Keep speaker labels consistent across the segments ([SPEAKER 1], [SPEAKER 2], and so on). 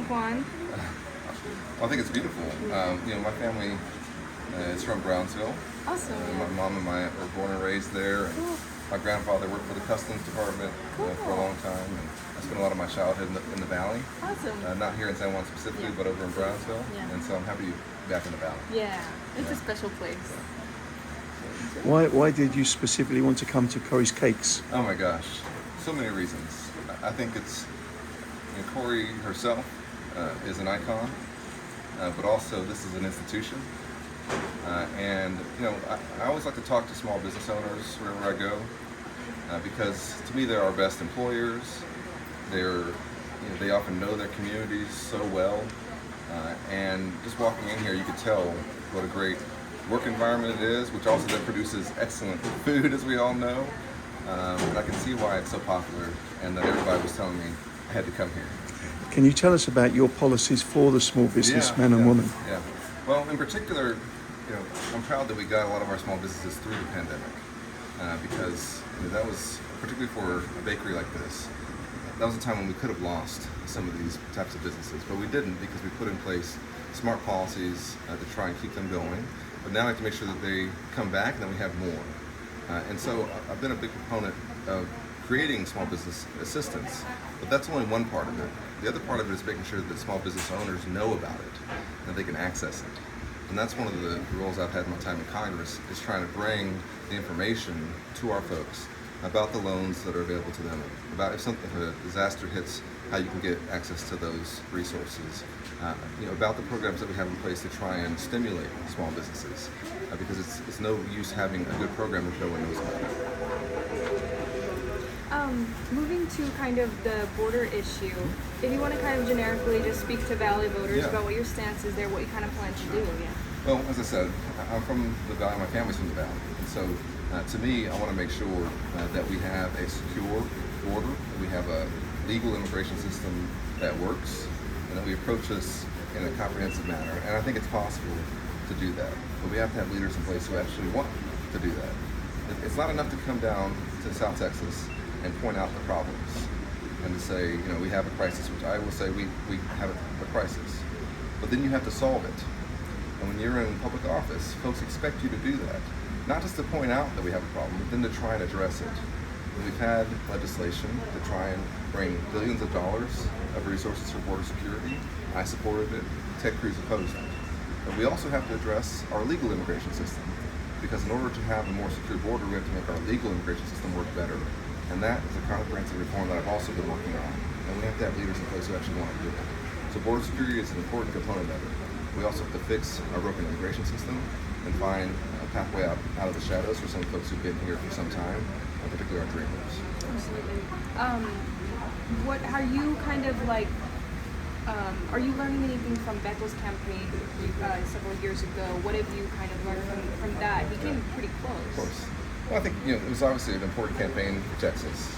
[SPEAKER 1] Juan?
[SPEAKER 2] Well, I think it's beautiful. My family is from Brownsville.
[SPEAKER 1] Awesome.
[SPEAKER 2] My mom and my aunt were born and raised there. And
[SPEAKER 1] Cool.
[SPEAKER 2] my grandfather worked for the Customs Department for a long time. And I spent a lot of my childhood in the Valley.
[SPEAKER 1] Awesome.
[SPEAKER 2] Not here in San Juan specifically,
[SPEAKER 1] Yeah.
[SPEAKER 2] but over in Brownsville.
[SPEAKER 1] Yeah.
[SPEAKER 2] And so I'm happy to be back in the Valley.
[SPEAKER 1] Yeah, it's a
[SPEAKER 2] Yeah.
[SPEAKER 1] special place.
[SPEAKER 3] Why did you specifically want to come to Corys Cakes?
[SPEAKER 2] Oh my gosh, so many reasons. I think it's Cory herself is an icon, but also this is an institution. And I always like to talk to small business owners wherever I go because to me they're our best employers. They often know their communities so well, and just walking in here, you could tell what a great work environment it is, which also then produces excellent food, as we all know. And I can see why it's so popular, and that everybody was telling me I had to come here.
[SPEAKER 3] Can you tell us about your policies for the small businessmen and women?
[SPEAKER 2] Yeah. Well, in particular, I'm proud that we got a lot of our small businesses through the pandemic because that was, particularly for a bakery like this, that was a time when we could have lost some of these types of businesses, but we didn't because we put in place smart policies to try and keep them going. But now I have to make sure that they come back and then we have more. And so I've been a big proponent of creating small business assistance, but that's only one part of it. The other part of it is making sure that small business owners know about it and they can access it. And that's one of the roles I've had in my time in Congress, is trying to bring the information to our folks about the loans that are available to them, about if a disaster hits, how you can get access to those resources, about the programs that we have in place to try and stimulate small businesses, because it's no use having a good program if no one knows about it.
[SPEAKER 1] Moving to kind of the border issue, if you want to kind of generically just speak to Valley voters about what your stance is there, what you kind of plan to do. Yeah.
[SPEAKER 2] Well, as I said, I'm from the Valley, my family's from the Valley, and so to me, I want to make sure that we have a secure border, that we have a legal immigration system that works, and that we approach this in a comprehensive manner. And I think it's possible to do that, but we have to have leaders in place who actually want to do that. It's not enough to come down to South Texas and point out the problems and to say, we have a crisis, which I will say we have a crisis, but then you have to solve it. And when you're in public office, folks expect you to do that. Not just to point out that we have a problem, but then to try and address it. And we've had legislation to try and bring billions of dollars of resources for border security. I supported it. Ted Cruz opposed it. But we also have to address our legal immigration system, because in order to have a more secure border, we have to make our legal immigration system work better. And that is a comprehensive reform that I've also been working on. And we have to have leaders in place who actually want to do it. So border security is an important component of it. We also have to fix our broken immigration system and find a pathway out of the shadows for some folks who've been here for some time, and particularly our dreamers.
[SPEAKER 1] Absolutely. What are you kind of like? Are you learning anything from Beck's campaign several years ago? What have you kind of learned from that? He came pretty close.
[SPEAKER 2] Of course. Well, I think it was obviously an important campaign for Texas,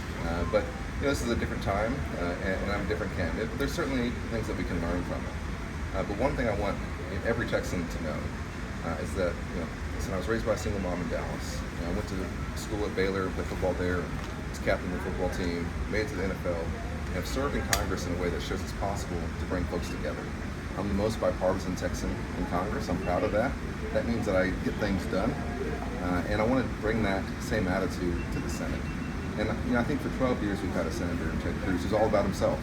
[SPEAKER 2] but this is a different time, and I'm a different candidate. But there's certainly things that we can learn from it. But one thing I want every Texan to know is that listen, I was raised by a single mom in Dallas. I went to school at Baylor, played football there, was captain of the football team, made it to the NFL, and have served in Congress in a way that shows it's possible to bring folks together. I'm the most bipartisan Texan in Congress. I'm proud of that. That means that I get things done. And I want to bring that same attitude to the Senate. And I think for 12 years we've had a senator, Ted Cruz, who's all about himself.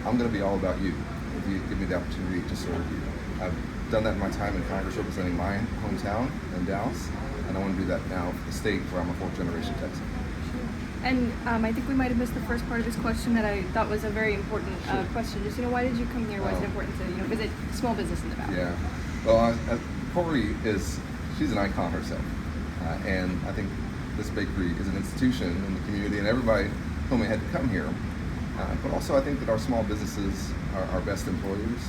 [SPEAKER 2] I'm going to be all about you if you give me the opportunity to serve you. I've done that in my time in Congress representing my hometown in Dallas, and I want to do that now for the state where I'm a fourth-generation Texan.
[SPEAKER 1] And I think we might have missed the first part of his question that I thought was a very important question. Just, why did you come here? Why is it important to, visit small business in the Valley?
[SPEAKER 2] Yeah. Well, Cory she's an icon herself. And I think this bakery is an institution in the community, and everybody told me I had to come here. But also I think that our small businesses are our best employers.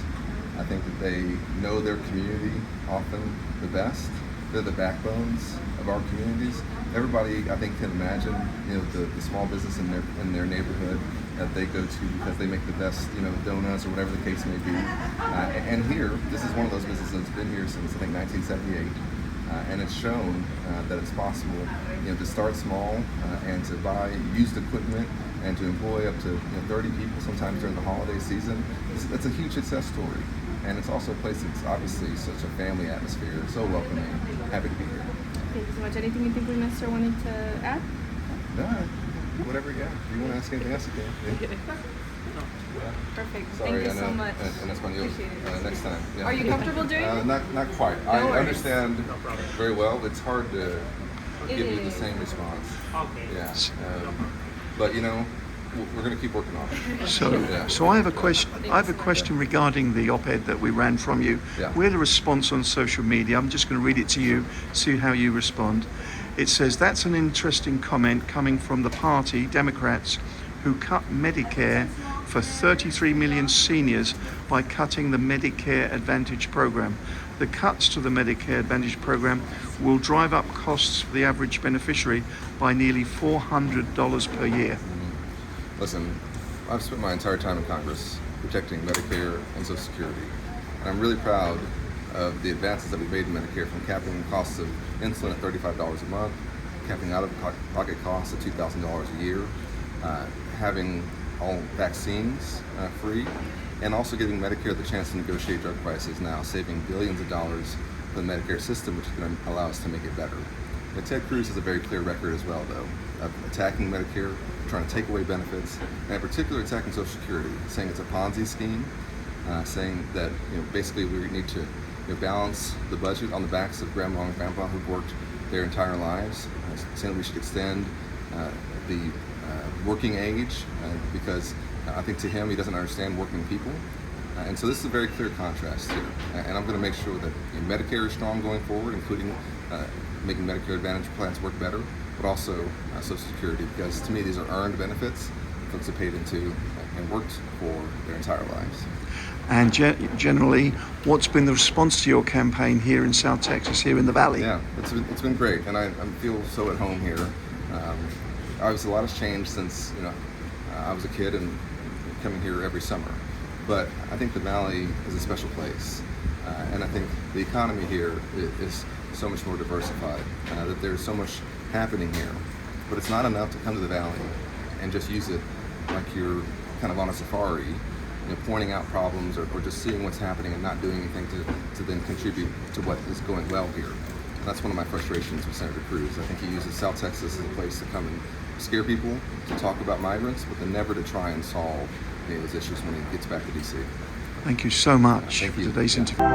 [SPEAKER 2] I think that they know their community often the best. They're the backbones of our communities. Everybody, I think, can imagine, the small business in their neighborhood that they go to because they make the best, donuts or whatever the case may be. And here, this is one of those businesses that's been here since I think 1978. and it's shown that it's possible, to start small and to buy used equipment and to employ up to 30 people sometimes during the holiday season. That's a huge success story, and it's also a place that's obviously such a family atmosphere, so welcoming. Happy to be here.
[SPEAKER 1] Thank you so much. Anything you think we missed or wanted to add?
[SPEAKER 2] No, whatever. Yeah, if you want to ask anything else, you can.
[SPEAKER 1] Perfect.
[SPEAKER 2] Sorry,
[SPEAKER 1] Thank you
[SPEAKER 2] I know.
[SPEAKER 1] so much.
[SPEAKER 2] And Espanol.
[SPEAKER 1] Appreciate it.
[SPEAKER 2] Next time. Yeah.
[SPEAKER 1] Are you comfortable doing it?
[SPEAKER 2] Not quite.
[SPEAKER 1] No
[SPEAKER 2] I
[SPEAKER 1] worries.
[SPEAKER 2] understand very well. It's hard to give you the
[SPEAKER 1] is.
[SPEAKER 2] same response.
[SPEAKER 4] Okay.
[SPEAKER 2] Yeah. But we're going to keep working on it.
[SPEAKER 3] So I have a question. I have a question regarding the op-ed that we ran from you.
[SPEAKER 2] Yeah.
[SPEAKER 3] We had a response on social media. I'm just going to read it to you, see how you respond. It says, "That's an interesting comment coming from the party, Democrats, who cut Medicare for 33 million seniors by cutting the Medicare Advantage program. The cuts to the Medicare Advantage program will drive up costs for the average beneficiary by nearly $400 per year."
[SPEAKER 2] Listen, I've spent my entire time in Congress protecting Medicare and Social Security, and I'm really proud of the advances that we've made in Medicare, from capping costs of insulin at $35 a month, capping out-of-pocket costs at $2,000 a year, having all vaccines free, and also giving Medicare the chance to negotiate drug prices now, saving billions of dollars for the Medicare system, which is going to allow us to make it better. And Ted Cruz has a very clear record as well, though, of attacking Medicare, trying to take away benefits, and in particular attacking Social Security, saying it's a Ponzi scheme, saying that basically we need to balance the budget on the backs of grandma and grandpa who've worked their entire lives, saying that we should extend the working age, because I think to him he doesn't understand working people. And so this is a very clear contrast here. And I'm going to make sure that Medicare is strong going forward, including making Medicare Advantage plans work better, but also Social Security, because to me these are earned benefits that folks have paid into and worked for their entire lives.
[SPEAKER 3] And generally, what's been the response to your campaign here in South Texas, here in the Valley?
[SPEAKER 2] Yeah, it's been great, and I feel so at home here. Obviously, a lot has changed since I was a kid and coming here every summer. But I think the Valley is a special place, and I think the economy here is so much more diversified. That there's so much happening here, but it's not enough to come to the Valley and just use it like you're kind of on a safari, pointing out problems or just seeing what's happening and not doing anything to then contribute to what is going well here. And that's one of my frustrations with Senator Cruz. I think he uses South Texas as a place to come and scare people, to talk about migrants, but then never to try and solve those issues when he gets back to D.C.
[SPEAKER 3] Thank you so much
[SPEAKER 2] Thank
[SPEAKER 3] for
[SPEAKER 2] you.
[SPEAKER 3] today's interview.